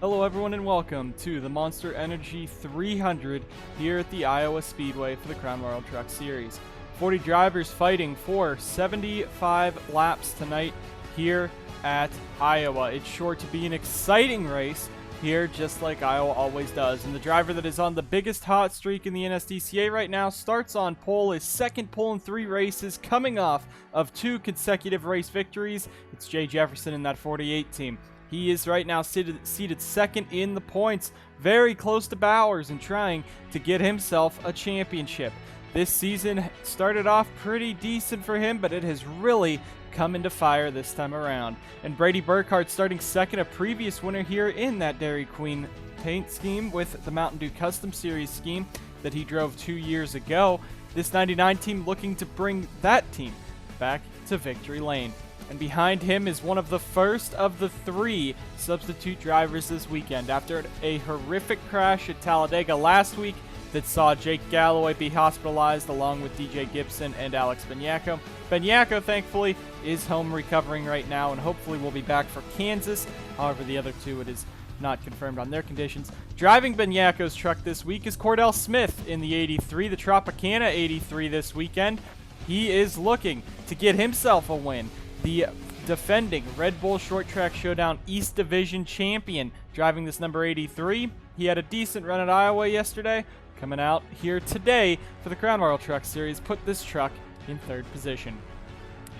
Hello everyone and welcome to the Monster Energy 300 here at the Iowa Speedway for the Crown Royal Truck Series. 40 drivers fighting for 75 laps tonight here at Iowa. It's sure to be an exciting race here, just like Iowa always does. And the driver that is on the biggest hot streak in the NSDCA right now starts on pole, his second pole in 3 races, coming off of 2 consecutive race victories. It's Jay Jefferson in that 48 team. He is right now seated second in the points, very close to Bowers and trying to get himself a championship. This season started off pretty decent for him, but it has really come into fire this time around. And Brady Burkhardt starting second, a previous winner here in that Dairy Queen paint scheme with the Mountain Dew Custom Series scheme that he drove 2 years ago. This 99 team looking to bring that team back to victory lane. And behind him is one of the first of the 3 substitute drivers this weekend. After a horrific crash at Talladega last week that saw Jake Galloway be hospitalized along with DJ Gibson and Alex Benyacko. Benyacko, thankfully, is home recovering right now and hopefully will be back for Kansas. However, the other 2, it is not confirmed on their conditions. Driving Benyacko's truck this week is Cordell Smith in the 83, the Tropicana 83 this weekend. He is looking to get himself a win. The defending Red Bull Short Track Showdown East Division champion driving this number 83. He had a decent run at Iowa yesterday. Coming out here today for the Crown Royal Truck Series, put this truck in 3rd position.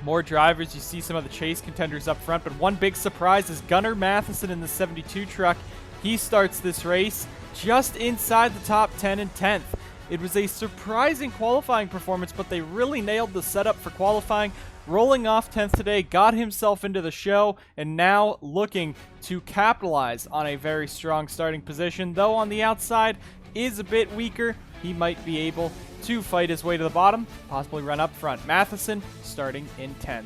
More drivers, you see some of the chase contenders up front, but one big surprise is Gunnar Matheson in the 72 truck. He starts this race just inside the top 10 and 10th. It was a surprising qualifying performance, but they really nailed the setup for qualifying. Rolling off 10th today, got himself into the show, and now looking to capitalize on a very strong starting position. Though on the outside is a bit weaker, he might be able to fight his way to the bottom, possibly run up front. Matheson starting in 10th.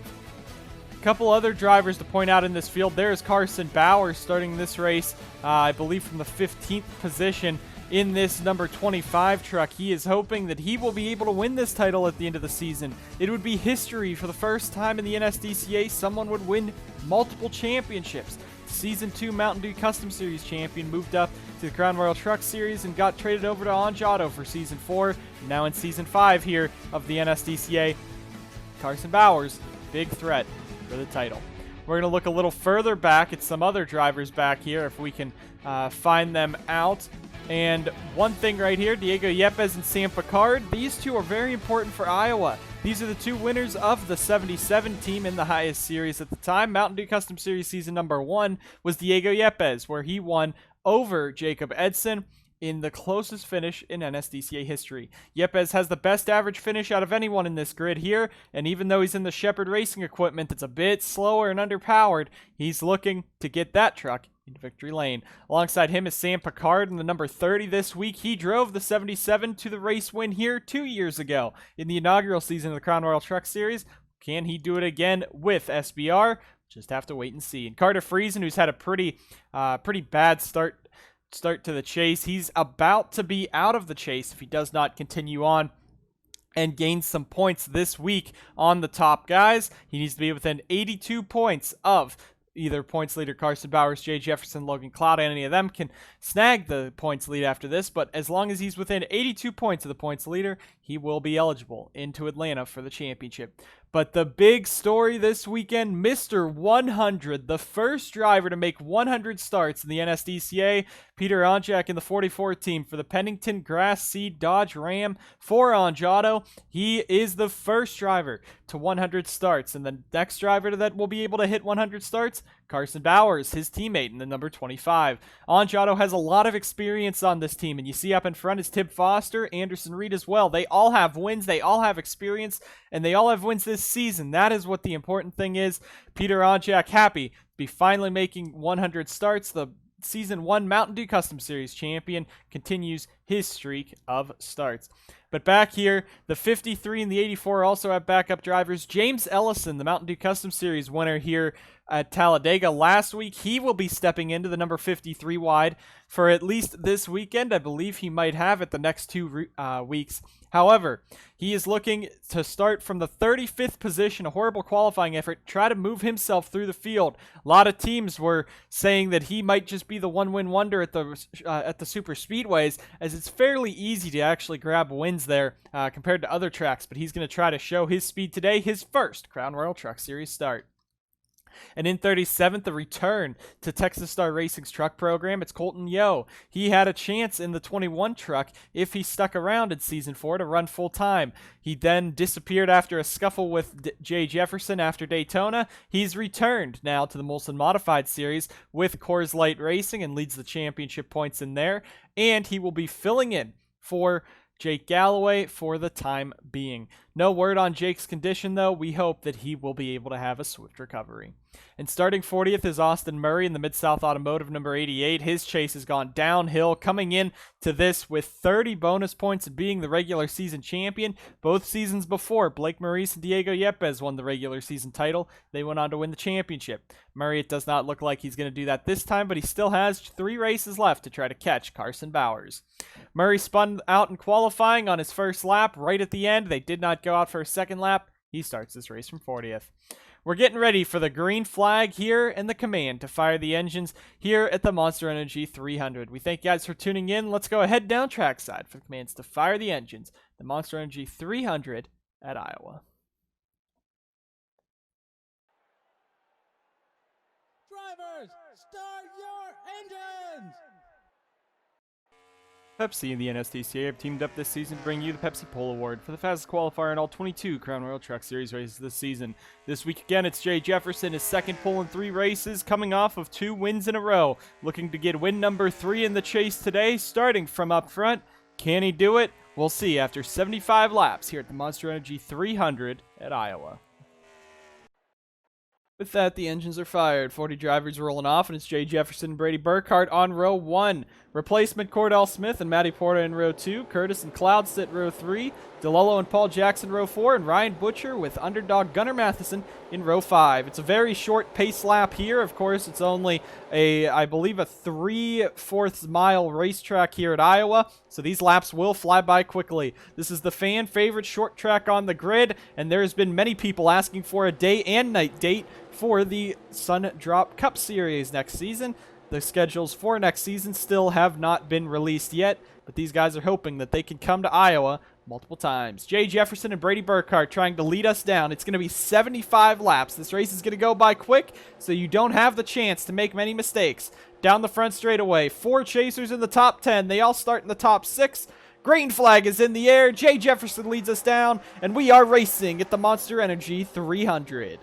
A couple other drivers to point out in this field. There's Carson Bauer starting this race, I believe from the 15th position in this number 25 truck. He is hoping that he will be able to win this title at the end of the season. It would be history for the first time in the NSDCA. Someone would win multiple championships. Season 2 Mountain Dew Custom Series champion moved up to the Crown Royal Truck Series and got traded over to Anjado for Season 4. Now in Season 5 here of the NSDCA, Carson Bowers, big threat for the title. We're going to look a little further back at some other drivers back here if we can find them out. And one thing right here, Diego Yepes and Sam Picard, these 2 are very important for Iowa. These are the 2 winners of the 77 team in the highest series at the time. Mountain Dew Custom Series season number 1 was Diego Yepes, where he won over Jacob Edson in the closest finish in NSDCA history. Yepes has the best average finish out of anyone in this grid here, and even though he's in the Shepherd Racing equipment that's a bit slower and underpowered, he's looking to get that truck in victory lane. Alongside him is Sam Picard in the number 30 this week. He drove the 77 to the race win here 2 years ago in the inaugural season of the Crown Royal Truck Series. Can he do it again with SBR? Just have to wait and see. And Carter Friesen, who's had a pretty bad start to the chase. He's about to be out of the chase if he does not continue on and gain some points this week on the top guys. He needs to be within 82 points of either points leader Carson Bowers, Jay Jefferson, Logan Cloud. Any of them can snag the points lead after this, but as long as he's within 82 points of the points leader, he will be eligible into Atlanta for the championship. But the big story this weekend, Mr. 100, the first driver to make 100 starts in the NSDCA, Peter Onjak in the 44 team for the Pennington Grass Seed Dodge Ram for Anjado. He is the first driver to 100 starts, and the next driver that will be able to hit 100 starts, Carson Bowers, his teammate in the number 25. Anjado has a lot of experience on this team, and you see up in front is Tib Foster, Anderson Reed as well. They all have wins, they all have experience, and they all have wins this season. That is what the important thing is. Peter Onjak happy to be finally making 100 starts. The Season 1 Mountain Dew Custom Series champion continues his streak of starts. But back here, the 53 and the 84 also have backup drivers. James Ellison, the Mountain Dew Custom Series winner here at Talladega last week. He will be stepping into the number 53 wide for at least this weekend. I believe he might have it the next 2 weeks. However, he is looking to start from the 35th position, a horrible qualifying effort, try to move himself through the field. A lot of teams were saying that he might just be the one-win wonder at the super speedways, as it's fairly easy to actually grab wins there compared to other tracks, but he's going to try to show his speed today, his first Crown Royal Truck Series start. And in 37th, the return to Texas Star Racing's truck program, it's Colton Yo. He had a chance in the 21 truck if he stuck around in Season 4 to run full-time. He then disappeared after a scuffle with Jay Jefferson after Daytona. He's returned now to the Molson Modified Series with Coors Light Racing and leads the championship points in there. And he will be filling in for Jake Galloway for the time being. No word on Jake's condition, though. We hope that he will be able to have a swift recovery. And starting 40th is Austin Murray in the Mid-South Automotive number 88. His chase has gone downhill, coming in to this with 30 bonus points and being the regular season champion. Both seasons before, Blake Maurice and Diego Yepes won the regular season title. They went on to win the championship. Murray, it does not look like he's going to do that this time, but he still has 3 races left to try to catch Carson Bowers. Murray spun out in qualifying on his first lap right at the end. They did not go out for a second lap. He starts this race from 40th. We're getting ready for the green flag here and the command to fire the engines here at the Monster Energy 300. We thank you guys for tuning in. Let's go ahead down trackside for the commands to fire the engines. The Monster Energy 300 at Iowa. Drivers, start your engines! Pepsi and the NSDCA have teamed up this season to bring you the Pepsi Pole Award for the fastest qualifier in all 22 Crown Royal Truck Series races this season. This week again, it's Jay Jefferson, his second pole in 3 races, coming off of 2 wins in a row. Looking to get win number 3 in the chase today, starting from up front. Can he do it? We'll see after 75 laps here at the Monster Energy 300 at Iowa. With that, the engines are fired. 40 drivers rolling off, and it's Jay Jefferson and Brady Burkhart on row 1. Replacement Cordell Smith and Matty Porta in row 2. Curtis and Cloud sit row 3. DeLello and Paul Jackson row 4. And Ryan Butcher with underdog Gunnar Matheson in row 5. It's a very short pace lap here. Of course, it's only I believe a 3/4 mile racetrack here at Iowa. So these laps will fly by quickly. This is the fan favorite short track on the grid. And there's been many people asking for a day and night date for the Sun Drop Cup Series next season. The schedules for next season still have not been released yet, but these guys are hoping that they can come to Iowa multiple times. Jay Jefferson and Brady Burkhart trying to lead us down. It's going to be 75 laps. This race is going to go by quick, so you don't have the chance to make many mistakes. Down the front straightaway, 4 chasers in the top 10. They all start in the top 6. Green flag is in the air. Jay Jefferson leads us down, and we are racing at the Monster Energy 300.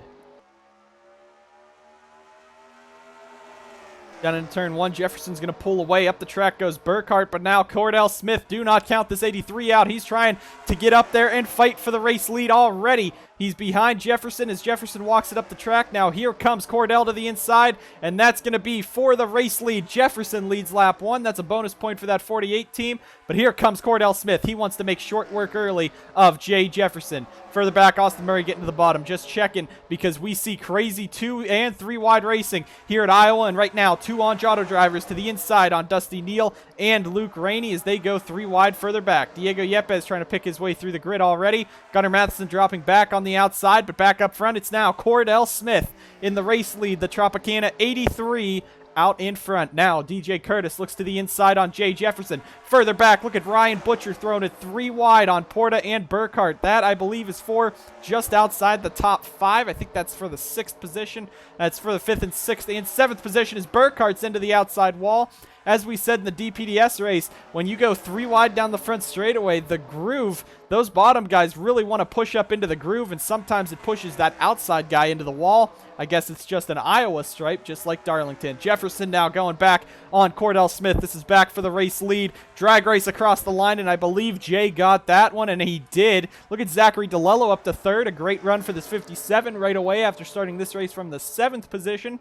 Down in turn 1, Jefferson's going to pull away. Up the track goes Burkhart, but now Cordell Smith. Do not count this 83 out. He's trying to get up there and fight for the race lead already. He's behind Jefferson as Jefferson walks it up the track. Now here comes Cordell to the inside, and that's going to be for the race lead. Jefferson leads lap 1. That's a bonus point for that 48 team. But here comes Cordell Smith. He wants to make short work early of Jay Jefferson. Further back, Austin Murray getting to the bottom. Just checking because we see crazy 2 and 3 wide racing here at Iowa. And right now, 2 Andrado drivers to the inside on Dusty Neal and Luke Rainey as they go 3 wide further back. Diego Yepes trying to pick his way through the grid already. Gunnar Matheson dropping back on the outside, but back up front, it's now Cordell Smith in the race lead. The Tropicana 83 out in front. Now DJ Curtis looks to the inside on Jay Jefferson. Further back, look at Ryan Butcher throwing it 3 wide on Porta and Burkhart. That, I believe, is for just outside the top 5. I think that's for the 6th position. That's for the 5th and 6th. And 7th position is Burkhart's into the outside wall. As we said in the DPDS race, when you go 3 wide down the front straightaway, the groove, those bottom guys really want to push up into the groove, and sometimes it pushes that outside guy into the wall. I guess it's just an Iowa stripe, just like Darlington. Jefferson now going back on Cordell Smith. This is back for the race lead. Drag race across the line, and I believe Jay got that one, and he did. Look at Zachary DeLello up to 3rd. A great run for this 57 right away after starting this race from the 7th position.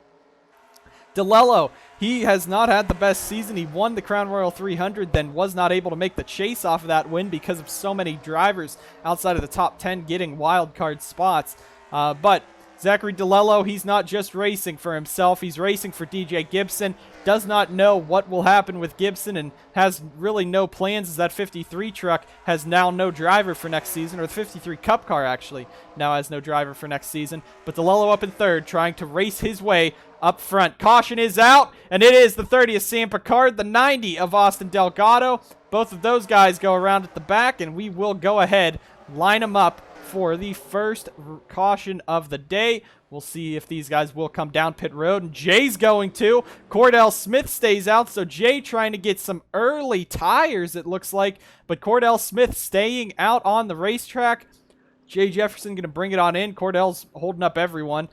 DeLello, he has not had the best season. He won the Crown Royal 300, then was not able to make the chase off of that win because of so many drivers outside of the top 10 getting wild card spots. But Zachary DeLello, he's not just racing for himself, he's racing for DJ Gibson. Does not know what will happen with Gibson and has really no plans, as that 53 truck has now no driver for next season, or the 53 Cup car actually now has no driver for next season. But DeLello up in third, trying to race his way up front. Caution is out, and it is the 30 of Sam Picard, the 90 of Austin Delgado. Both of those guys go around at the back, and we will go ahead, line them up for the first caution of the day. We'll see if these guys will come down pit road, and Jay's going to. Cordell Smith stays out, so Jay trying to get some early tires, it looks like, but Cordell Smith staying out on the racetrack. Jay Jefferson going to bring it on in. Cordell's holding up everyone.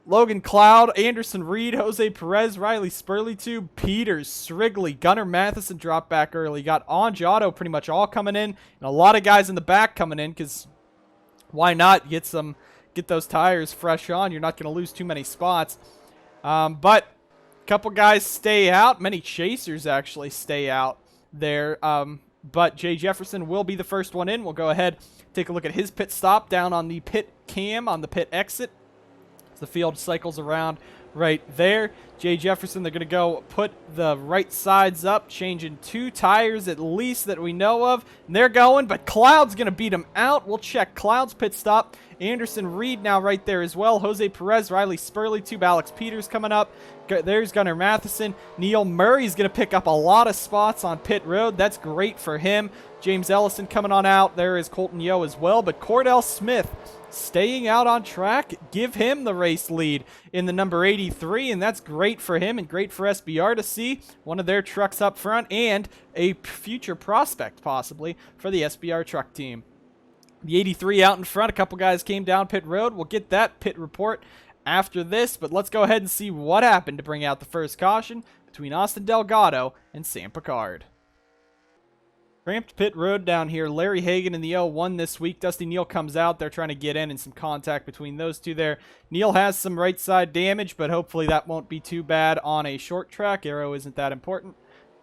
Logan Cloud, Anderson Reed, Jose Perez, Riley Spurley, Peters, Srigley, Gunnar Matheson dropped back early. Got Angiotto pretty much all coming in, and a lot of guys in the back coming in, because why not get those tires fresh on? You're not going to lose too many spots. But a couple guys stay out. Many chasers actually stay out there. But Jay Jefferson will be the first one in. We'll go ahead, take a look at his pit stop down on the pit cam, on the pit exit. As the field cycles around right there. Jay Jefferson, they're going to go put the right sides up, changing 2 tires at least that we know of. And they're going, but Cloud's going to beat him out. We'll check Cloud's pit stop. Anderson Reed now right there as well. Jose Perez, Riley Spurley, Alex Peters coming up. There's Gunnar Matheson. Neil Murray's going to pick up a lot of spots on pit road. That's great for him. James Ellison coming on out. There is Colton Yo as well. But Cordell Smith staying out on track. Give him the race lead in the number 83, and that's great for him and great for SBR to see one of their trucks up front and a future prospect possibly for the SBR truck team. The 83 out in front. A couple guys came down pit road. We'll get that pit report after this, but let's go ahead and see what happened to bring out the first caution between Austin Delgado and Sam Picard. Cramped pit road down here. Larry Hagan in the 01 this week. Dusty Neal comes out. They're trying to get in and some contact between those two there. Neal has some right side damage, but hopefully that won't be too bad on a short track. Aero isn't that important.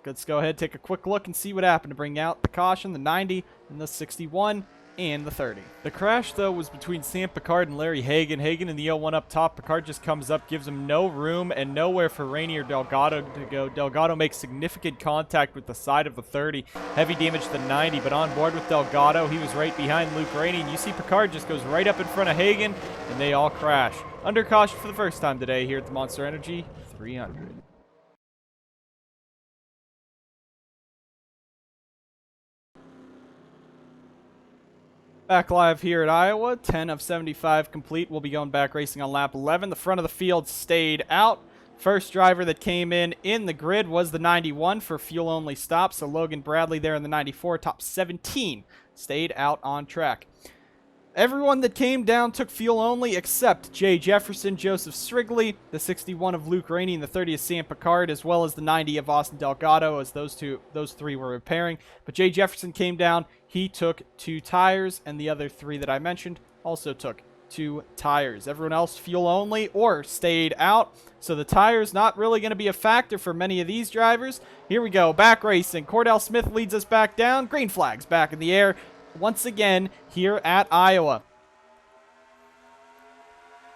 Let's go ahead, take a quick look and see what happened to bring out the caution, the 90 and the 61 and the 30. The crash, though, was between Sam Picard and Larry Hagan. Hagan in the 01 up top. Picard just comes up, gives him no room and nowhere for Rainey or Delgado to go. Delgado makes significant contact with the side of the 30. Heavy damage to the 90, but on board with Delgado. He was right behind Luke Rainey, and you see Picard just goes right up in front of Hagan, and they all crash. Under caution for the first time today here at the Monster Energy 300. Back live here at Iowa, 10 of 75 complete. We'll be going back racing on lap 11. The front of the field stayed out. First driver that came in the grid was the 91 for fuel-only stops. So Logan Bradley there in the 94, top 17, stayed out on track. Everyone that came down took fuel only except Jay Jefferson, Joseph Srigley, the 61 of Luke Rainey, and the 30 of Sam Picard, as well as the 90 of Austin Delgado, as those three were repairing. But Jay Jefferson came down. He took 2 tires, and the other 3 that I mentioned also took 2 tires. Everyone else fuel only or stayed out. So the tires not really going to be a factor for many of these drivers. Here we go, back racing. Cordell Smith leads us back down. Green flags back in the air once again here at Iowa.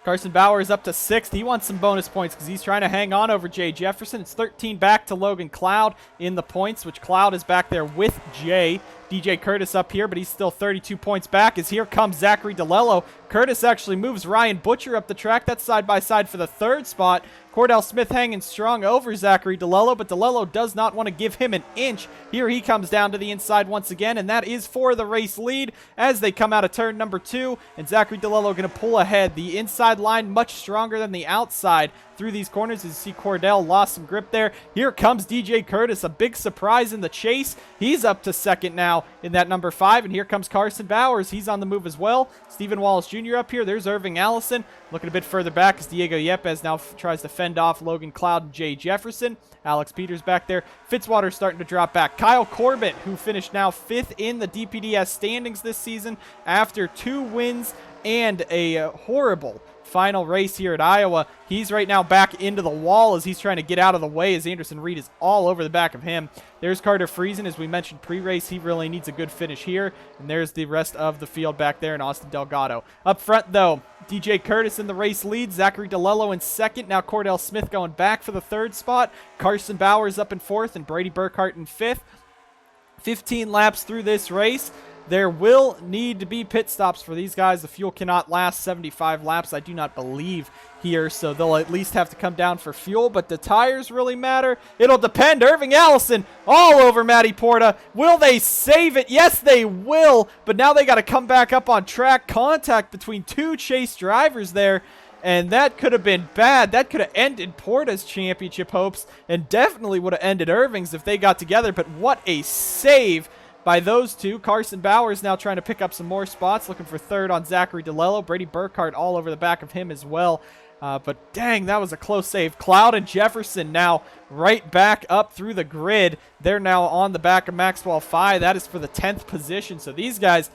Carson Bauer is up to 6th. He wants some bonus points because he's trying to hang on over Jay Jefferson. It's 13 back to Logan Cloud in the points, which Cloud is back there with Jay. DJ Curtis up here, but he's still 32 points back as here comes Zachary DeLello. Curtis actually moves Ryan Butcher up the track. That's side by side for the 3rd spot. Cordell Smith hanging strong over Zachary DeLello, but DeLello does not want to give him an inch. Here he comes down to the inside once again, and that is for the race lead as they come out of turn number 2, and Zachary DeLello going to pull ahead. The inside line much stronger than the outside through these corners. As you see, Cordell lost some grip there. Here comes DJ Curtis, a big surprise in the chase. He's up to 2nd now in that number 5, and here comes Carson Bowers. He's on the move as well. Stephen Wallace Jr. up here. There's Irving Allison. Looking a bit further back as Diego Yepes now tries to fend off Logan Cloud and Jay Jefferson. Alex Peters back there. Fitzwater starting to drop back. Kyle Corbett, who finished now 5th in the DPDS standings this season after 2 wins and a horrible final race here at Iowa. He's right now back into the wall as he's trying to get out of the way as Anderson Reed is all over the back of him. There's Carter Friesen. As we mentioned pre-race, he really needs a good finish here. And there's the rest of the field back there in Austin Delgado. Up front, though, DJ Curtis in the race lead. Zachary DeLello in second. Now Cordell Smith going back for the third spot. Carson Bowers up in fourth and Brady Burkhart in fifth. 15 laps through this race. There will need to be pit stops for these guys. The fuel cannot last 75 laps, I do not believe here, so they'll at least have to come down for fuel, but the tires really matter. It'll depend. Irving Ellison all over Matty Porta. Will they save it? Yes, they will, but now they got to come back up on track. Contact between two chase drivers there, and that could have been bad. That could have ended Porta's championship hopes and definitely would have ended Irving's if they got together, but what a save by those two. Carson Bowers now trying to pick up some more spots, looking for third on Zachary DeLello. Brady Burkhart all over the back of him as well. But dang, that was a close save. Cloud and Jefferson now right back up through the grid. They're now on the back of Maxwell Fye. That is for the 10th position. So these guys,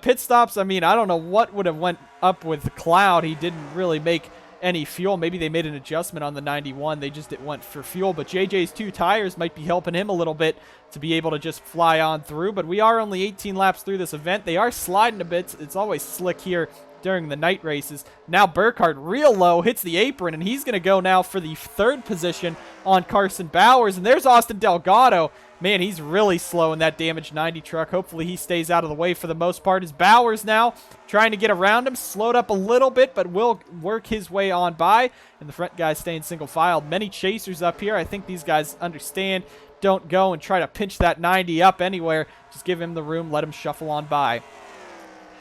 pit stops, I mean, I don't know what would have went up with Cloud. He didn't really make any fuel. Maybe they made an adjustment on the 91. They just went for fuel, but JJ's two tires might be helping him a little bit to be able to just fly on through. But we are only 18 laps through this event. They are sliding a bit. It's always slick here during the night races. Now Burkhart real low, hits the apron, and he's going to go now for the third position on Carson Bowers. And there's Austin Delgado. Man, he's really slow in that damaged 90 truck. Hopefully he stays out of the way for the most part. As Bowers now trying to get around him, slowed up a little bit, but will work his way on by. And the front guys staying single file. Many chasers up here. I think these guys understand. Don't go and try to pinch that 90 up anywhere. Just give him the room. Let him shuffle on by.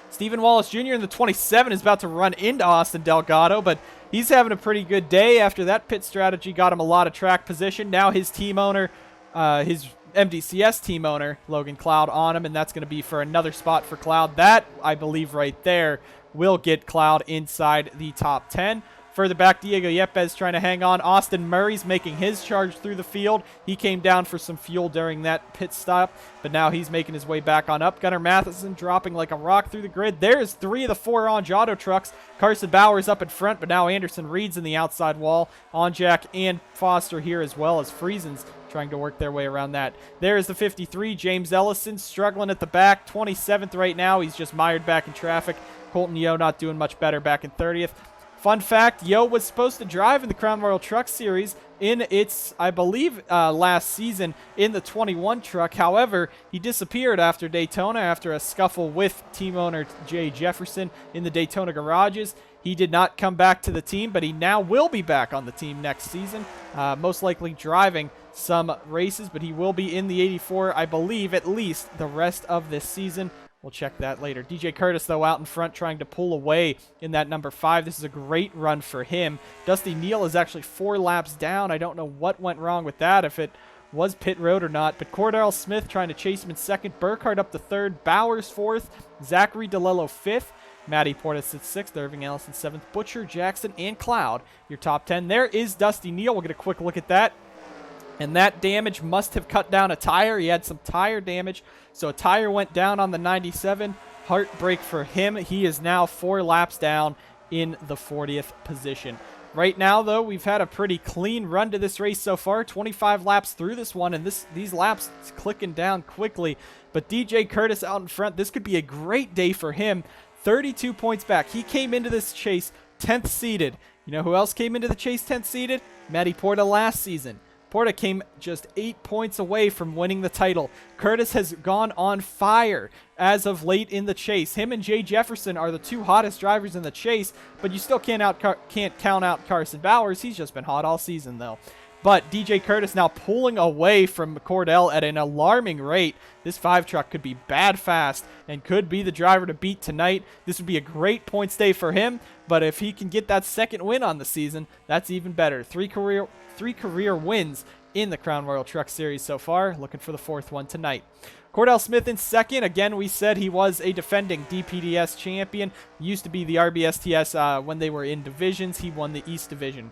Stephen Wallace Jr. in the 27 is about to run into Austin Delgado, but he's having a pretty good day after that pit strategy got him a lot of track position. Now his team owner, his MDCS team owner, Logan Cloud, on him, and that's going to be for another spot for Cloud. That, I believe, right there will get Cloud inside the top 10. Further back, Diego Yepes trying to hang on. Austin Murray's making his charge through the field. He came down for some fuel during that pit stop, but now he's making his way back on up. Gunnar Matheson dropping like a rock through the grid. There's 3 of the 4 Onge Auto trucks. Carson Bowers up in front, but now Anderson Reed's in the outside wall. Onjack and Foster here as well as Friesen's trying to work their way around that. There's the 53, James Ellison, struggling at the back. 27th right now. He's just mired back in traffic. Colton Yo not doing much better back in 30th. Fun fact, Yo was supposed to drive in the Crown Royal Truck Series in its, I believe, last season in the 21 truck. However, he disappeared after Daytona after a scuffle with team owner Jay Jefferson in the Daytona garages. He did not come back to the team, but he now will be back on the team next season, most likely driving some races, but he will be in the 84, I believe, at least the rest of this season. We'll check that later. DJ Curtis, though, out in front trying to pull away in that number 5. This is a great run for him. Dusty Neal is actually 4 laps down. I don't know what went wrong with that, if it was pit road or not. But Cordell Smith trying to chase him in second. Burkhart up to third. Bowers 4th. Zachary DeLello 5th. Matty Porta sits 6th. Irving Ellison 7th. Butcher, Jackson, and Cloud, your top 10. There is Dusty Neal. We'll get a quick look at that. And that damage must have cut down a tire. He had some tire damage. So a tire went down on the 97. Heartbreak for him. He is now 4 laps down in the 40th position. Right now, though, we've had a pretty clean run to this race so far. 25 laps through this one, and these laps clicking down quickly. But DJ Curtis out in front. This could be a great day for him. 32 points back. He came into this chase 10th seeded. You know who else came into the chase 10th seeded? Matty Porta last season. Porta came just 8 points away from winning the title. Curtis has gone on fire as of late in the chase. Him and Jay Jefferson are the 2 hottest drivers in the chase, but you still can't count out Carson Bowers. He's just been hot all season, though. But DJ Curtis now pulling away from Cordell at an alarming rate. This 5 truck could be bad fast and could be the driver to beat tonight. This would be a great points day for him, but if he can get that second win on the season, that's even better. Three career wins in the Crown Royal Truck Series so far. Looking for the 4th one tonight. Cordell Smith in second. Again, we said he was a defending DPDS champion. Used to be the RBSTS when they were in divisions. He won the East Division.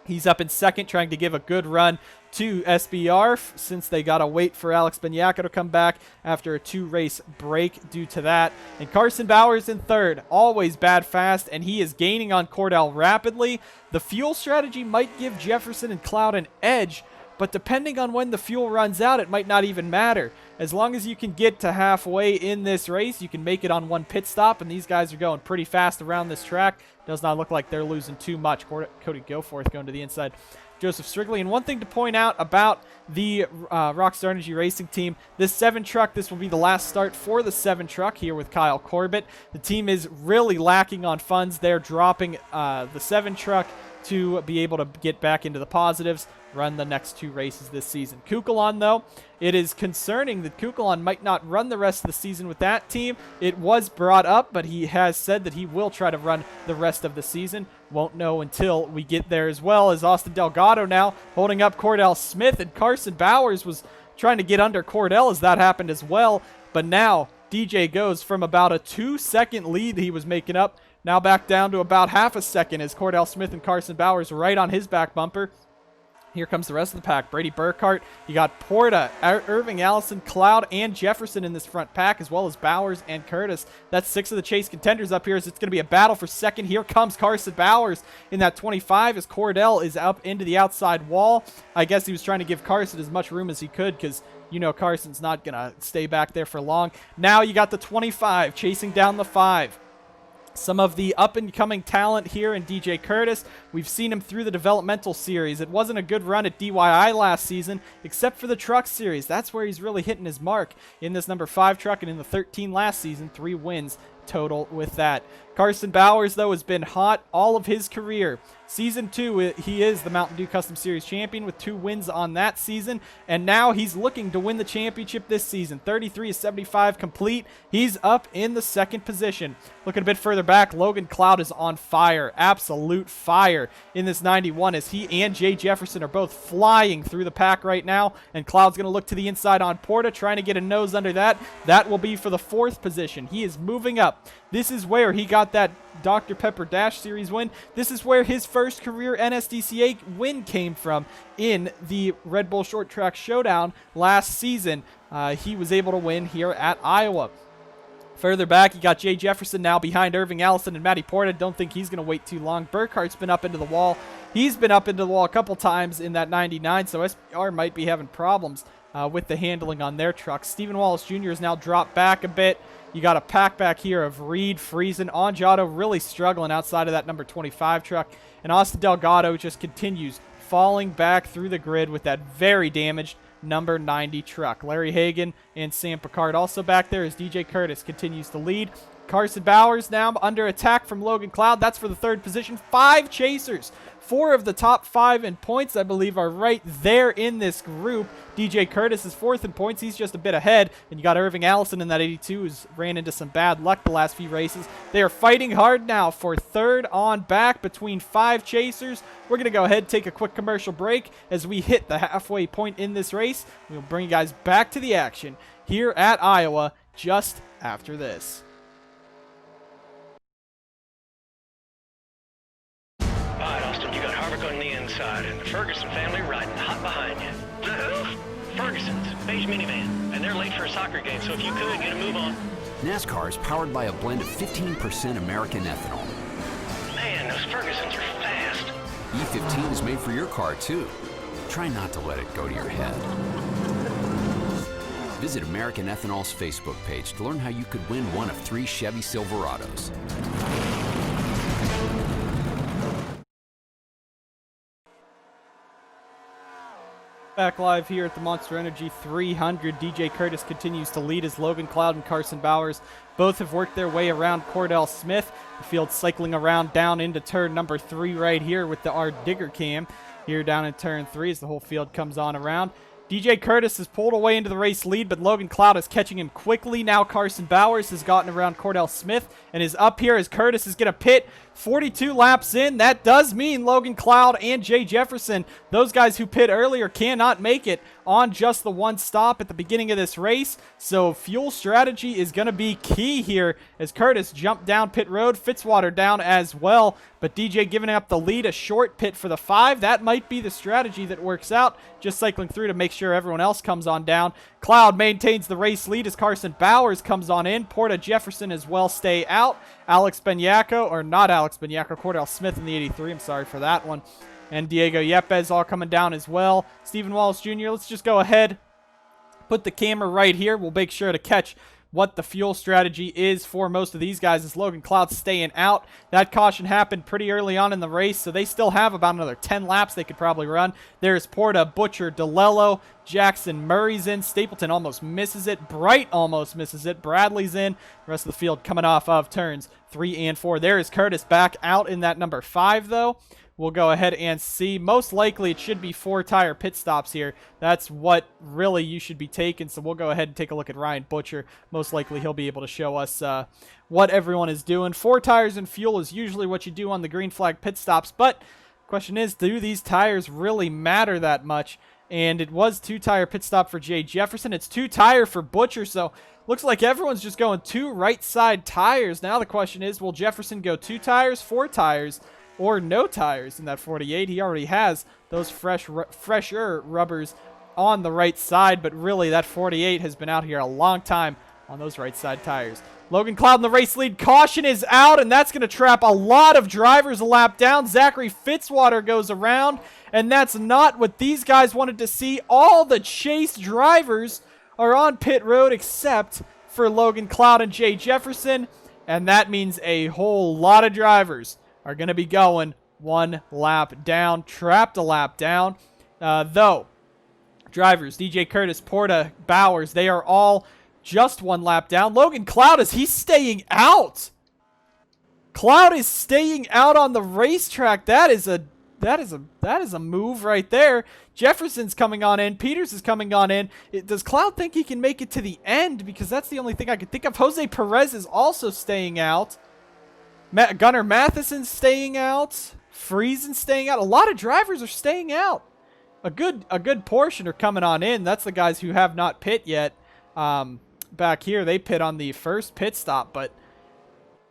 He's up in second, trying to give a good run to SBR since they got to wait for Alex Benyacko to come back after a 2-race break due to that. And Carson Bowers in third, always bad fast, and he is gaining on Cordell rapidly. The fuel strategy might give Jefferson and Cloud an edge, but depending on when the fuel runs out, it might not even matter. As long as you can get to halfway in this race, you can make it on one pit stop, and these guys are going pretty fast around this track. Does not look like they're losing too much. Cody Goforth going to the inside. Joseph Strigley. And one thing to point out about the Rockstar Energy Racing team, this 7 truck, this will be the last start for the 7 truck here with Kyle Corbett. The team is really lacking on funds. They're dropping the 7 truck to be able to get back into the positives, run the next 2 races this season. Kukulon, though, it is concerning that Kukulon might not run the rest of the season with that team. It was brought up, but he has said that he will try to run the rest of the season. Won't know until we get there, as well as Austin Delgado now holding up Cordell Smith, and Carson Bowers was trying to get under Cordell as that happened as well. But now DJ goes from about a 2-second lead he was making up, now back down to about half a second as Cordell Smith and Carson Bowers right on his back bumper. Here comes the rest of the pack. Brady Burkhart. You got Porta, Irving, Ellison, Cloud, and Jefferson in this front pack, as well as Bowers and Curtis. That's 6 of the chase contenders up here, as it's going to be a battle for second. Here comes Carson Bowers in that 25 as Cordell is up into the outside wall. I guess he was trying to give Carson as much room as he could, because you know Carson's not going to stay back there for long. Now you got the 25 chasing down the 5. Some of the up-and-coming talent here in DJ Curtis. We've seen him through the developmental series. It wasn't a good run at DYI last season, except for the truck series. That's where he's really hitting his mark in this number 5 truck, and in the 13 last season, 3 wins total with that. Carson Bowers, though, has been hot all of his career. Season 2, he is the Mountain Dew Custom Series champion with 2 wins on that season, and now he's looking to win the championship this season. 33 of 75 complete. He's up in the 2nd position. Looking a bit further back, Logan Cloud is on fire. Absolute fire in this 91, as he and Jay Jefferson are both flying through the pack right now, and Cloud's going to look to the inside on Porta, trying to get a nose under that. That will be for the 4th position. He is moving up. This is where he got that Dr. Pepper Dash Series win. This is where his first career NSDCA win came from in the Red Bull Short Track Showdown last season. He was able to win here at Iowa. Further back, you got Jay Jefferson now behind Irving, Allison, and Matty Porta. Don't think he's going to wait too long. Burkhart's been up into the wall. He's been up into the wall a couple times in that 99, so SPR might be having problems with the handling on their trucks. Stephen Wallace Jr. has now dropped back a bit. You got a pack back here of Reed, Friesen, Angiato really struggling outside of that number 25 truck. And Austin Delgado just continues falling back through the grid with that very damaged number 90 truck. Larry Hagan and Sam Picard also back there as DJ Curtis continues to lead. Carson Bowers now under attack from Logan Cloud. That's for the 3rd position. 5 chasers. 4 of the top 5 in points, I believe, are right there in this group. DJ Curtis is 4th in points. He's just a bit ahead. And you got Irving Allison in that 82, who's ran into some bad luck the last few races. They are fighting hard now for 3rd on back between 5 chasers. We're going to go ahead and take a quick commercial break as we hit the halfway point in this race. We'll bring you guys back to the action here at Iowa just after this. All right, Austin, you got Harvick on the inside and the Ferguson family riding hot behind you. The who? Ferguson's, beige minivan, and they're late for a soccer game, so if you could, get a move on. NASCAR is powered by a blend of 15% American ethanol. Man, those Fergusons are fast. E15 is made for your car, too. Try not to let it go to your head. Visit American Ethanol's Facebook page to learn how you could win one of 3 Chevy Silverados. Back live here at the Monster Energy 300. DJ Curtis continues to lead as Logan Cloud and Carson Bowers both have worked their way around Cordell Smith. The field cycling around down into turn number 3 right here with the R Digger cam here down in turn 3 as the whole field comes on around. DJ Curtis has pulled away into the race lead, but Logan Cloud is catching him quickly. Now Carson Bowers has gotten around Cordell Smith and is up here as Curtis is going to pit 42 laps in. That does mean Logan Cloud and Jay Jefferson, those guys who pit earlier, cannot make it on just the one stop at the beginning of this race. So fuel strategy is going to be key here as Curtis jumped down pit road, Fitzwater down as well. But DJ giving up the lead, a short pit for the 5. That might be the strategy that works out. Just cycling through to make sure everyone else comes on down. Cloud maintains the race lead as Carson Bowers comes on in. Porta Jefferson as well stay out. Alex Benyacko, or not Alex Benyacko, Cordell Smith in the 83. I'm sorry for that one. And Diego Yepes all coming down as well. Stephen Wallace Jr., let's just go ahead, put the camera right here. We'll make sure to catch what the fuel strategy is for most of these guys as Logan Cloud staying out. That caution happened pretty early on in the race, so they still have about another 10 laps they could probably run. There's Porta, Butcher, DeLello, Jackson, Murray's in. Stapleton almost misses it. Bright almost misses it. Bradley's in. The rest of the field coming off of turns 3 and 4. There is Curtis back out in that number 5, though. We'll go ahead and see. Most likely it should be 4-tire pit stops here. That's what really you should be taking. So we'll go ahead and take a look at Ryan Butcher. Most likely he'll be able to show us what everyone is doing. 4 tires and fuel is usually what you do on the green flag pit stops. But the question is, do these tires really matter that much? And it was 2-tire pit stop for Jay Jefferson. It's 2-tire for Butcher. So looks like everyone's just going 2 right side tires. Now the question is, will Jefferson go 2 tires, 4 tires? Or no tires in that 48. He already has those fresher rubbers on the right side, but really that 48 has been out here a long time on those right side tires. Logan Cloud in the race lead. Caution is out, and that's going to trap a lot of drivers a lap down. Zachary Fitzwater goes around, and that's not what these guys wanted to see. All the chase drivers are on pit road except for Logan Cloud and Jay Jefferson, and that means a whole lot of drivers are going to be going 1 lap down, trapped a lap down. Though, drivers, DJ Curtis, Porta, Bowers, they are all just 1 lap down. Logan Cloud, he's staying out. Cloud is staying out on the racetrack. That is a move right there. Jefferson's coming on in. Peters is coming on in. Does Cloud think he can make it to the end? Because that's the only thing I could think of. Jose Perez is also staying out. Gunnar Matheson's staying out. Friesen staying out. A lot of drivers are staying out. A good portion are coming on in. That's the guys who have not pit yet. Back here, they pit on the first pit stop. But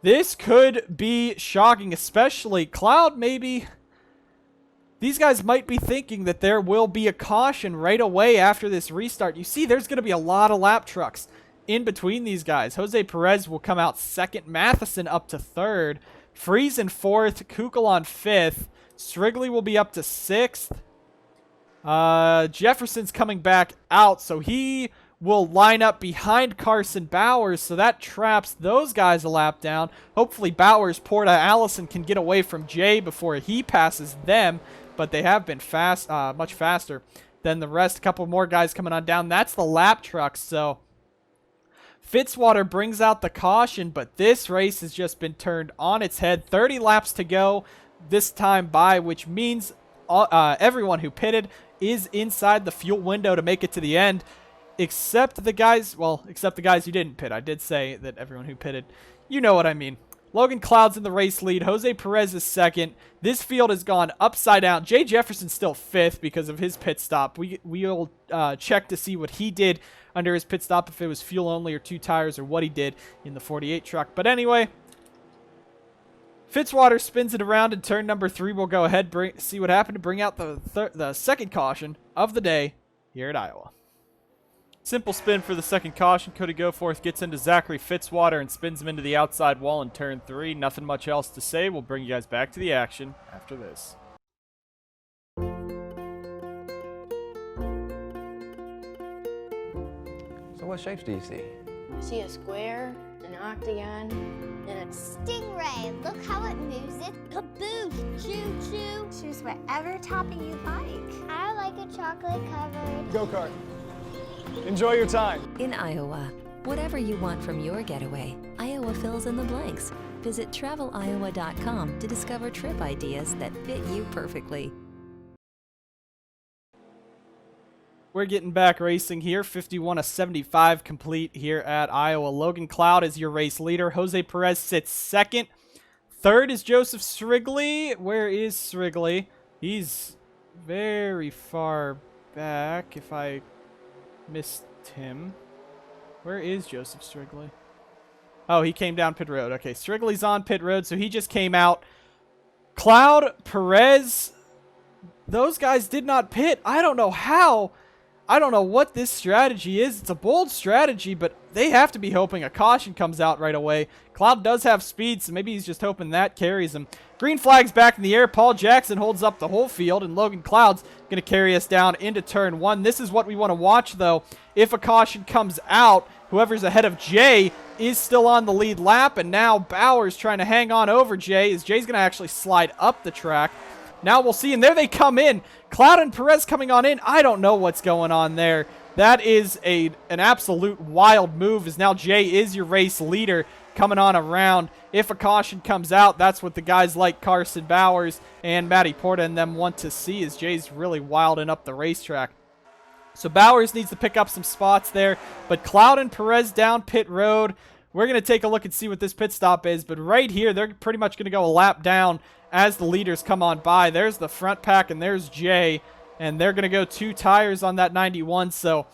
this could be shocking, especially Cloud maybe. These guys might be thinking that there will be a caution right away after this restart. You see, there's going to be a lot of lap trucks in between these guys. Jose Perez will come out 2nd. Matheson up to 3rd. Friesen 4th. Kukul on 5th. Strigley will be up to 6th. Jefferson's coming back out, so he will line up behind Carson Bowers, so that traps those guys a lap down. Hopefully Bowers, Porta, Ellison can get away from Jay before he passes them, but they have been much faster than the rest. A couple more guys coming on down. That's the lap trucks, so Fitzwater brings out the caution, but this race has just been turned on its head. 30 laps to go this time by, which means everyone who pitted is inside the fuel window to make it to the end, except the guys who didn't pit. I did say that everyone who pitted. You know what I mean. Logan Cloud's in the race lead. Jose Perez is 2nd. This field has gone upside down. Jay Jefferson's still 5th because of his pit stop. We'll check to see what he did under his pit stop, if it was fuel only or 2 tires or what he did in the 48 truck. But anyway, Fitzwater spins it around in turn number 3. We'll go ahead see what happened to bring out the second caution of the day here at Iowa. Simple spin for the second caution. Cody Goforth gets into Zachary Fitzwater and spins him into the outside wall in turn 3. Nothing much else to say. We'll bring you guys back to the action after this. So what shapes do you see? I see a square, an octagon, and a stingray. Look how it moves it. Caboose. Choo-choo. Choose whatever topping you like. I like a chocolate-covered go-kart. Enjoy your time. In Iowa, whatever you want from your getaway, Iowa fills in the blanks. Visit traveliowa.com to discover trip ideas that fit you perfectly. We're getting back racing here. 51-75 complete here at Iowa. Logan Cloud is your race leader. Jose Perez sits 2nd. Third is Joseph Strigley. Where is Strigley? He's very far back, if I missed him. Where is Joseph Strigley? Oh, he came down pit road. Okay, Strigley's on pit road, so he just came out. Cloud, Perez, those guys did not pit. I don't know how. I don't know what this strategy is. It's a bold strategy, but they have to be hoping a caution comes out right away. Cloud does have speed, so maybe he's just hoping that carries him. Green flag's back in the air. Paul Jackson holds up the whole field, and Logan Cloud's going to carry us down into turn 1. This is what we want to watch, though. If a caution comes out, whoever's ahead of Jay is still on the lead lap, and now Bowers trying to hang on over Jay, as Jay's going to actually slide up the track. Now we'll see, and there they come in. Cloud and Perez coming on in. I don't know what's going on there. That is an absolute wild move, as now Jay is your race leader coming on around. If a caution comes out, that's what the guys like Carson Bowers and Matty Porta and them want to see, as Jay's really wilding up the racetrack. So Bowers needs to pick up some spots there, but Cloud and Perez down pit road. We're going to take a look and see what this pit stop is, but right here, they're pretty much going to go a lap down as the leaders come on by. There's the front pack, and there's Jay, and they're going to go 2 tires on that 91, so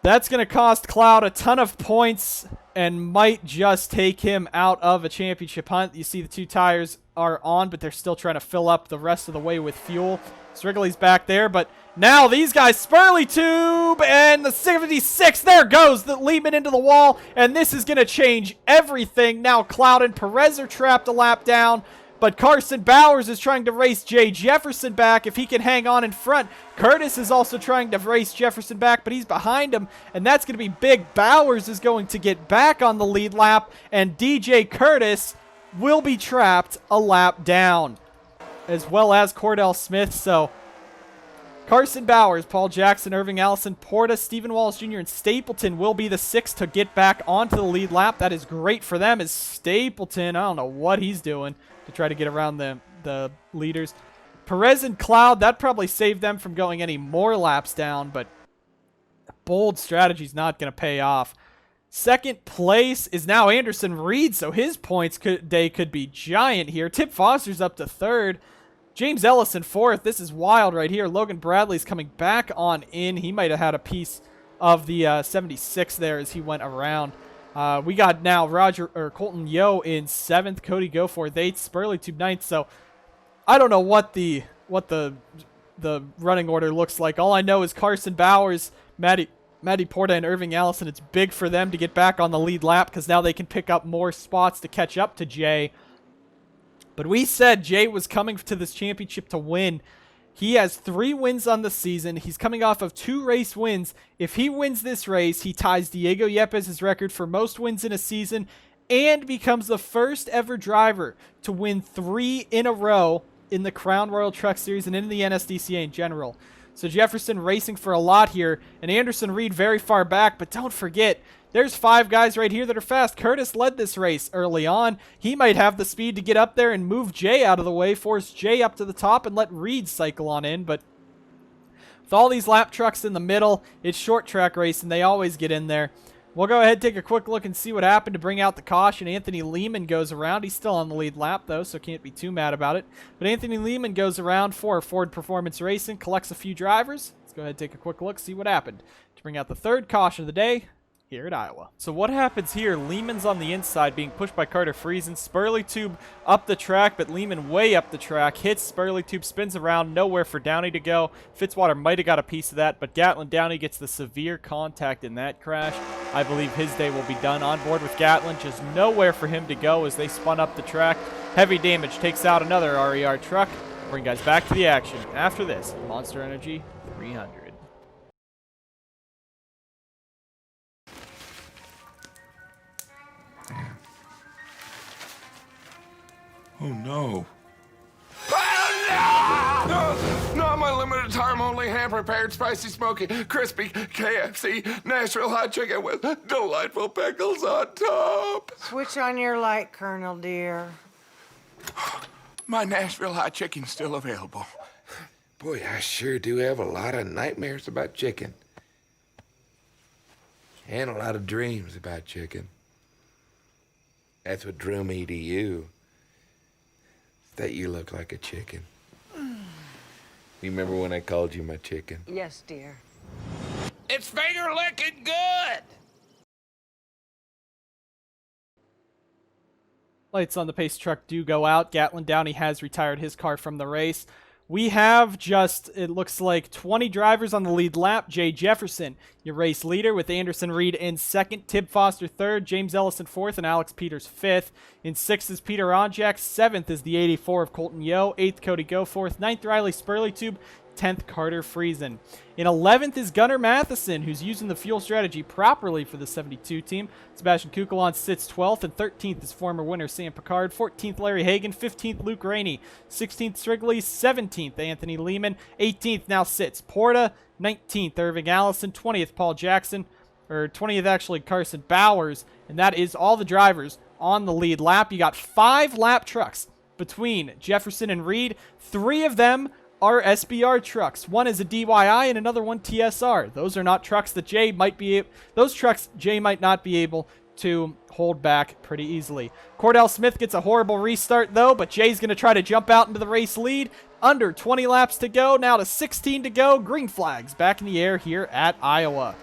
that's going to cost Cloud a ton of points and might just take him out of a championship hunt. You see the 2 tires are on, but they're still trying to fill up the rest of the way with fuel. Strigley's back there, but now these guys, Spurley Tube and the 76, there goes the Lehman into the wall, and this is going to change everything. Now Cloud and Perez are trapped a lap down, but Carson Bowers is trying to race Jay Jefferson back if he can hang on in front. Curtis is also trying to race Jefferson back, but he's behind him, and that's going to be big. Bowers is going to get back on the lead lap, and DJ Curtis will be trapped a lap down, as well as Cordell Smith. So Carson Bowers, Paul Jackson, Irving Ellison, Porta, Stephen Wallace Jr., and Stapleton will be the 6 to get back onto the lead lap. That is great for them, as Stapleton, I don't know what he's doing to try to get around the leaders. Perez and Cloud, that probably saved them from going any more laps down, but bold strategy's not going to pay off. Second place is now Anderson Reed, so his points could be giant here. Tip Foster's up to 3rd. James Ellison 4th. This is wild right here. Logan Bradley's coming back on in. He might have had a piece of the 76 there as he went around. We got now Colton Yo in 7th, Cody Goforth 8th, Spurley Tube 9th. So I don't know what the running order looks like. All I know is Carson Bowers, Matty Porta, and Irving Ellison. It's big for them to get back on the lead lap because now they can pick up more spots to catch up to Jay. But we said Jay was coming to this championship to win. He has 3 wins on the season. He's coming off of 2 race wins. If he wins this race, he ties Diego Yepes' record for most wins in a season and becomes the first ever driver to win 3 in a row in the Crown Royal Truck Series and in the NSDCA in general. So Jefferson racing for a lot here, and Anderson Reed very far back, but don't forget, there's 5 guys right here that are fast. Curtis led this race early on. He might have the speed to get up there and move Jay out of the way, force Jay up to the top, and let Reed cycle on in. But with all these lap trucks in the middle, it's short track race, and they always get in there. We'll go ahead and take a quick look and see what happened to bring out the caution. Anthony Lehman goes around. He's still on the lead lap, though, so can't be too mad about it. But Anthony Lehman goes around for Ford Performance Racing, collects a few drivers. Let's go ahead and take a quick look, see what happened to bring out the 3rd caution of the day here at Iowa. So what happens here? Lehman's on the inside being pushed by Carter Friesen. Spurley Tube up the track, but Lehman way up the track. Hits Spurley Tube, spins around, nowhere for Downey to go. Fitzwater might have got a piece of that, but Gatlin Downey gets the severe contact in that crash. I believe his day will be done. On board with Gatlin, just nowhere for him to go as they spun up the track. Heavy damage takes out another RER truck. Bring guys back to the action after this Monster Energy 300. Oh no. Oh, no! Not my limited time only hand prepared spicy smoky crispy KFC Nashville hot chicken with delightful pickles on top. Switch on your light, Colonel dear. My Nashville hot chicken's still available. Boy, I sure do have a lot of nightmares about chicken. And a lot of dreams about chicken. That's what drew me to you. That you look like a chicken. You remember when I called you my chicken? Yes, dear. It's finger licking good! Lights on the pace truck do go out. Gatlin Downey has retired his car from the race. We have just, it looks like 20 drivers on the lead lap. Jay Jefferson, your race leader, with Anderson Reed in second, Tib Foster third, James Ellison fourth, and Alex Peters fifth. In sixth is Peter Onjak. Seventh is the 84 of Colton Yo. Eighth, Cody Goforth. Ninth, Riley Spurleytube. 10th, Carter Friesen. In 11th is Gunnar Matheson, who's using the fuel strategy properly for the 72 team. Sebastian Kukulon sits 12th, and 13th is former winner Sam Picard. 14th, Larry Hagan. 15th, Luke Rainey. 16th, Strigley. 17th, Anthony Lehman. 18th now sits Porta. 19th, Irving Allison. 20th, Paul Jackson. Or 20th, actually, Carson Bowers. And that is all the drivers on the lead lap. You got 5 lap trucks between Jefferson and Reed. 3 of them are SBR trucks. One is a DYI and another one TSR. Those are not trucks that Jay might be those trucks Jay might not be able to hold back pretty easily. Cordell Smith gets a horrible restart though, but Jay's going to try to jump out into the race lead. Under 20 laps to go, now to 16 to go. Green flags back in the air here at Iowa.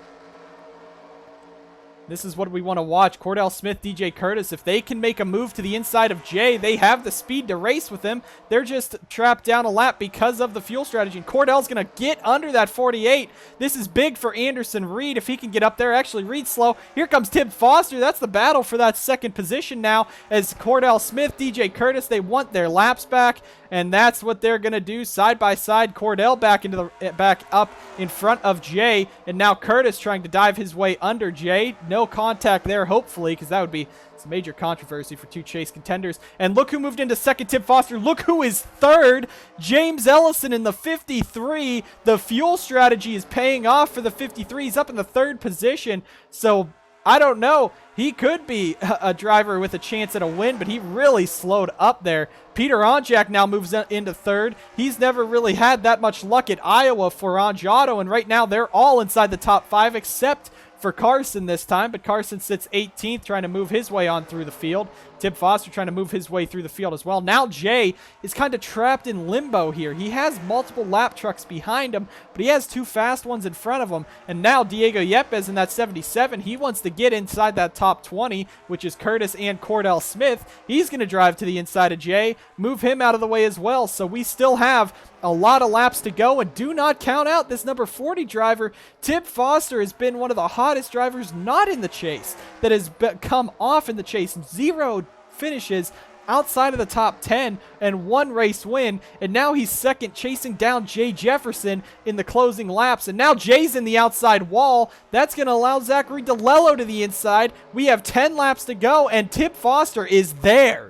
This is what we want to watch. Cordell Smith, DJ Curtis, if they can make a move to the inside of Jay, they have the speed to race with him. They're just trapped down a lap because of the fuel strategy. And Cordell's going to get under that 48. This is big for Anderson Reed if he can get up there. Actually, Reed's slow. Here comes Tib Foster. That's the battle for that second position now as Cordell Smith, DJ Curtis, they want their laps back. And that's what they're going to do. Side by side, Cordell back up in front of Jay. And now Curtis trying to dive his way under Jay. No contact there, hopefully, because that would be some major controversy for 2 chase contenders. And look who moved into second, Tib Foster. Look who is third, James Ellison in the 53. The fuel strategy is paying off for the 53. He's up in the 3rd position. So I don't know. He could be a driver with a chance at a win, but he really slowed up there. Peter Onjak now moves into 3rd. He's never really had that much luck at Iowa for Onjato, and right now they're all inside the top 5 except for Carson this time, but Carson sits 18th, trying to move his way on through the field. Tib Foster trying to move his way through the field as well. Now Jay is kind of trapped in limbo here. He has multiple lap trucks behind him, but he has 2 fast ones in front of him. And now Diego Yepes in that 77, he wants to get inside that top 20, which is Curtis and Cordell Smith. He's going to drive to the inside of Jay, move him out of the way as well. So we still have a lot of laps to go, and do not count out this number 40 driver. Tib Foster has been one of the hottest drivers not in the chase that has come off in the chase. 0 finishes outside of the top 10 and 1 race win, and now he's second, chasing down Jay Jefferson in the closing laps. And now Jay's in the outside wall. That's going to allow Zachary DeLello to the inside. We have 10 laps to go, and Tib Foster is there.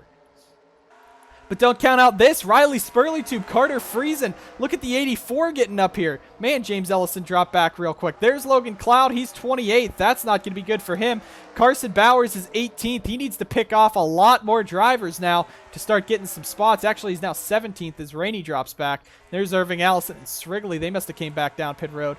But don't count out this. Riley Spurleytube, Carter Friesen. Look at the 84 getting up here. Man, James Ellison dropped back real quick. There's Logan Cloud. He's 28th. That's not going to be good for him. Carson Bowers is 18th. He needs to pick off a lot more drivers now to start getting some spots. Actually, he's now 17th as Rainey drops back. There's Irving Allison and Strigley. They must have came back down pit road.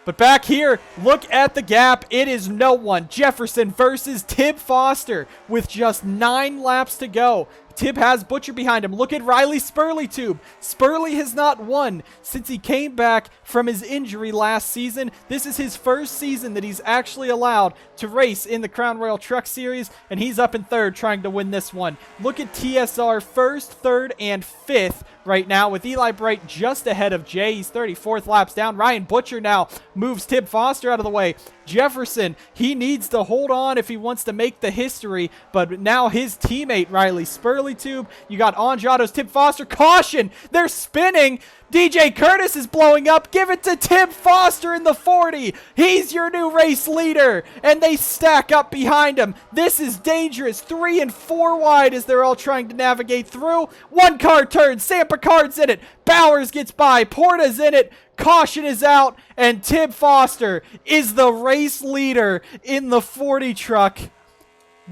But back here, look at the gap. It is no one. Jefferson versus Tib Foster with just 9 laps to go. Tib has Butcher behind him. Look at Riley Spurleytube. Spurley has not won since he came back from his injury last season. This is his first season that he's actually allowed to race in the Crown Royal Truck Series, and he's up in 3rd trying to win this one. Look at TSR 1st, 3rd, and 5th right now, with Eli Bright just ahead of Jay. He's 34th laps down. Ryan Butcher now moves Tib Foster out of the way. Jefferson, he needs to hold on if he wants to make the history, but now his teammate Riley Spurleytube, you got Onjato's Tib Foster. Caution! They're spinning! DJ Curtis is blowing up. Give it to Tib Foster in the 40. He's your new race leader, and they stack up behind him. This is dangerous. 3 and 4 wide as they're all trying to navigate through. 1 car turn. Sam Picard's in it. Bowers gets by. Porta's in it. Caution is out, and Tib Foster is the race leader in the 40 truck.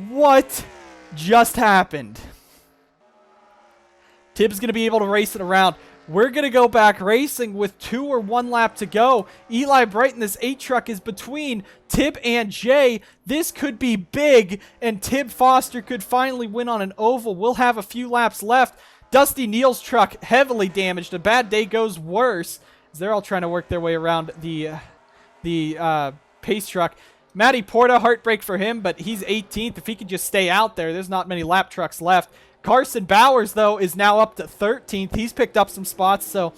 What just happened? Tib's going to be able to race it around. we're going to go back racing with 2 or 1 lap to go. Eli Brighton, this 8 truck is between Tib and Jay. This could be big, and Tib Foster could finally win on an oval. We'll have a few laps left. Dusty Neal's truck heavily damaged. A bad day goes worse as they're all trying to work their way around the pace truck. Matty Porta, heartbreak for him, but he's 18th. If he can just stay out there, there's not many lap trucks left. Carson Bowers, though, is now up to 13th. He's picked up some spots, so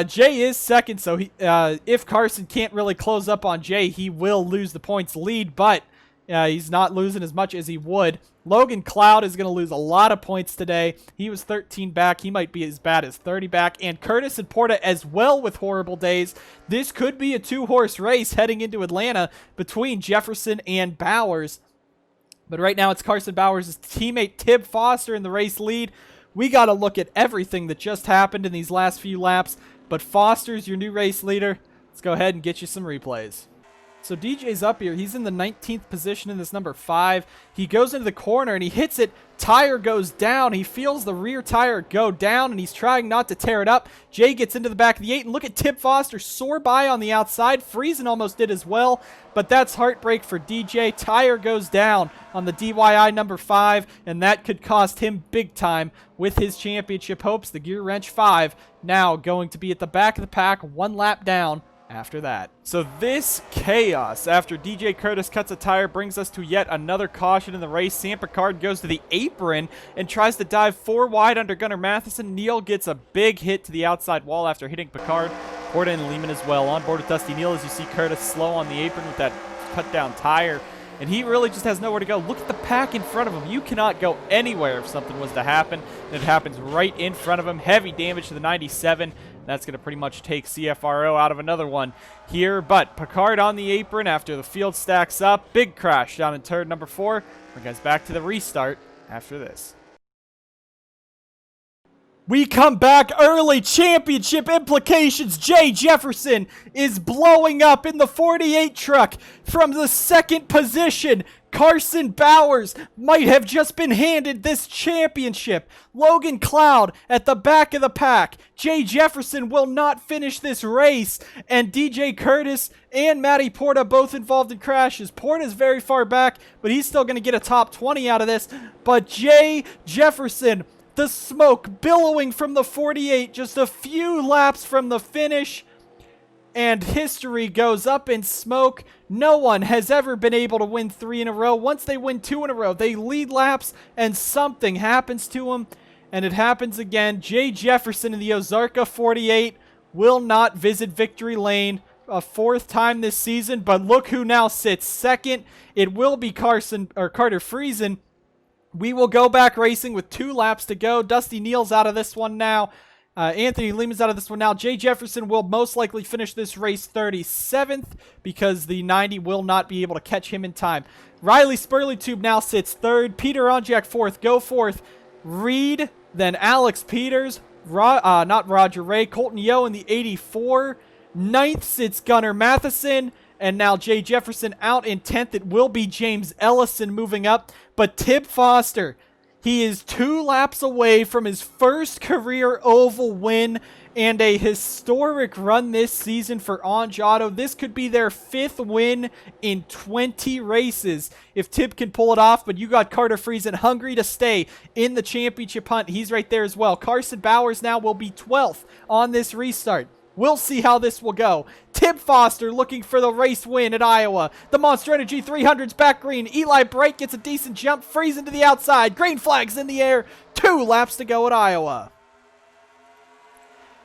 Jay is second. So if Carson can't really close up on Jay, he will lose the points lead, but he's not losing as much as he would. Logan Cloud is going to lose a lot of points today. He was 13 back. He might be as bad as 30 back. And Curtis and Porta as well with horrible days. This could be a 2-horse race heading into Atlanta between Jefferson and Bowers. But right now it's Carson Bowers' teammate Tib Foster in the race lead. We got to look at everything that just happened in these last few laps. But Foster's your new race leader. Let's go ahead and get you some replays. So DJ's up here. He's in the 19th position in this number 5. He goes into the corner and he hits it. Tire goes down. He feels the rear tire go down and he's trying not to tear it up. Jay gets into the back of the 8 and look at Tib Foster soar by on the outside. Friesen almost did as well, but that's heartbreak for DJ. Tire goes down on the DYI number 5 and that could cost him big time with his championship hopes. The Gear Wrench 5 now going to be at the back of the pack, 1 lap down after that. So this chaos after DJ Curtis cuts a tire brings us to yet another caution in the race. Sam Picard goes to the apron and tries to dive 4 wide under Gunnar Matheson. Neal gets a big hit to the outside wall after hitting Picard. Porta and Lehman as well. On board with Dusty Neal as you see Curtis slow on the apron with that cut down tire. And he really just has nowhere to go. Look at the pack in front of him. You cannot go anywhere if something was to happen. And it happens right in front of him. Heavy damage to the 97. That's going to pretty much take CFRO out of another one here. But Picard on the apron after the field stacks up. Big crash down in turn number 4. Bring us back to the restart after this. We come back early. Championship implications. Jay Jefferson is blowing up in the 48 truck from the 2nd position. Carson Bowers might have just been handed this championship. Logan Cloud at the back of the pack. Jay Jefferson will not finish this race. And DJ Curtis and Matty Porta both involved in crashes. Porta's very far back, but he's still going to get a top 20 out of this. But Jay Jefferson, the smoke billowing from the 48, just a few laps from the finish, and history goes up in smoke. No one has ever been able to win 3 in a row. Once they win 2 in a row, they lead laps, and something happens to them, and it happens again. Jay Jefferson in the Ozarka 48 will not visit victory lane a 4th time this season, but look who now sits 2nd. It will be Carter Friesen. We will go back racing with 2 laps to go. Dusty Neal's out of this one now. Anthony Lehman's out of this one now. Jay Jefferson will most likely finish this race 37th because the 90 will not be able to catch him in time. Riley Spurleytube now sits 3rd. Peter Onjak 4th. Go 4th. Reed, then Alex Peters. Not Roger Ray. Colton Yo in the 84. 9th sits Gunnar Matheson. And now Jay Jefferson out in 10th. It will be James Ellison moving up. But Tib Foster, he is 2 laps away from his first career oval win and a historic run this season for Onge Auto. This could be their 5th win in 20 races if Tib can pull it off. But you got Carter Friesen hungry to stay in the championship hunt. He's right there as well. Carson Bowers now will be 12th on this restart. We'll see how this will go. Tib Foster looking for the race win at Iowa. The Monster Energy 300's back green. Eli Bright gets a decent jump. Friesen to the outside. Green flag's in the air. 2 laps to go at Iowa.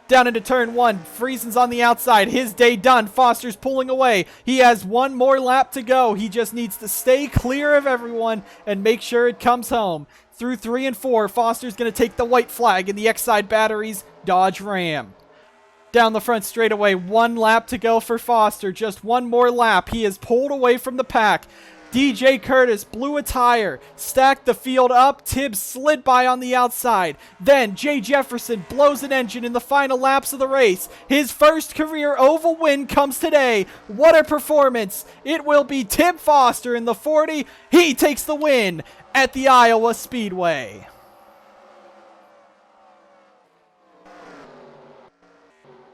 Down into turn 1. Friesen's on the outside. His day done. Foster's pulling away. He has 1 more lap to go. He just needs to stay clear of everyone and make sure it comes home. Through 3 and 4, Foster's going to take the white flag in the Exide Batteries Dodge Ram. Down the front straightaway, 1 lap to go for Foster. Just 1 more lap. He is pulled away from the pack. DJ Curtis blew a tire, stacked the field up. Tibbs slid by on the outside. Then Jay Jefferson blows an engine in the final laps of the race. His first career oval win comes today. What a performance. It will be Tib Foster in the 40. He takes the win at the Iowa Speedway.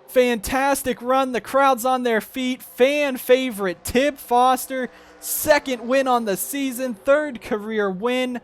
Fantastic run. The crowd's on their feet. Fan favorite Tib Foster. Second win on the season. Third career win.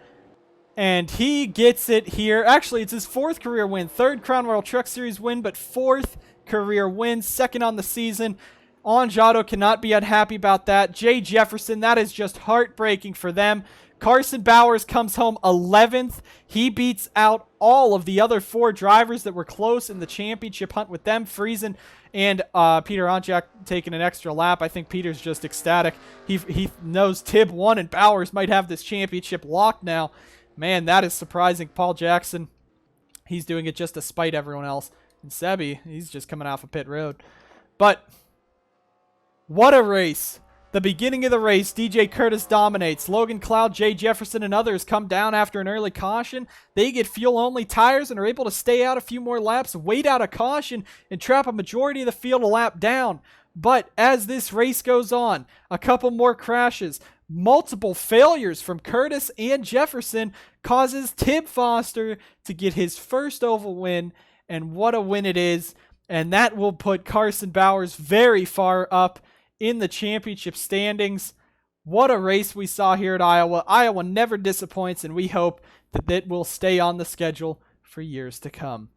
And he gets it here. Actually, it's his fourth career win. Third Crown Royal Truck Series win, but fourth career win. Second on the season. Anjado cannot be unhappy about that. Jay Jefferson, that is just heartbreaking for them. Carson Bowers comes home 11th. He beats out all of the other 4 drivers that were close in the championship hunt with them. Friesen and Peter Onjak taking an extra lap. I think Peter's just ecstatic. He knows Tib won and Bowers might have this championship locked now. Man, that is surprising. Paul Jackson, he's doing it just to spite everyone else. And Sebi, he's just coming off of pit road. But what a race. The beginning of the race, DJ Curtis dominates. Logan Cloud, Jay Jefferson, and others come down after an early caution. They get fuel-only tires and are able to stay out a few more laps, wait out a caution, and trap a majority of the field a lap down. But as this race goes on, a couple more crashes, multiple failures from Curtis and Jefferson causes Tib Foster to get his first oval win, and what a win it is. And that will put Carson Bowers very far up in the championship standings. What a race we saw here at Iowa. Iowa never disappoints, and we hope that it will stay on the schedule for years to come.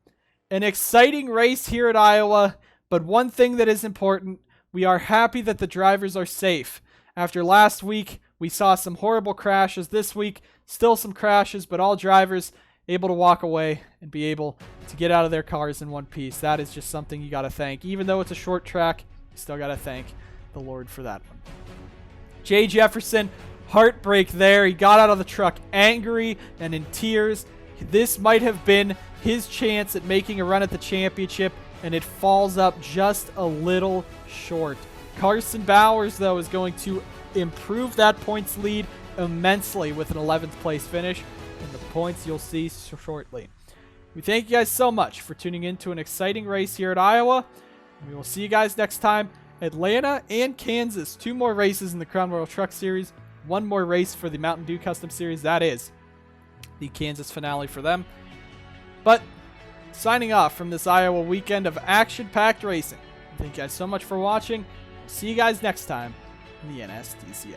An exciting race here at Iowa, but one thing that is important, we are happy that the drivers are safe. After last week, we saw some horrible crashes. This week, still some crashes, but all drivers able to walk away and be able to get out of their cars in one piece. That is just something you got to thank. Even though it's a short track, you still got to thank the Lord for that one. Jay Jefferson, heartbreak there. He got out of the truck angry and in tears. This might have been his chance at making a run at the championship, and it falls up just a little short. Carson Bowers, though, is going to improve that points lead immensely with an 11th place finish, and the points you'll see shortly. We thank you guys so much for tuning in to an exciting race here at Iowa. We will see you guys next time. Atlanta and Kansas, 2 more races in the Crown Royal Truck Series, 1 more race for the Mountain Dew Custom Series. That is the Kansas finale for them. But signing off from this Iowa weekend of action-packed racing. Thank you guys so much for watching. See you guys next time in the NSDCA.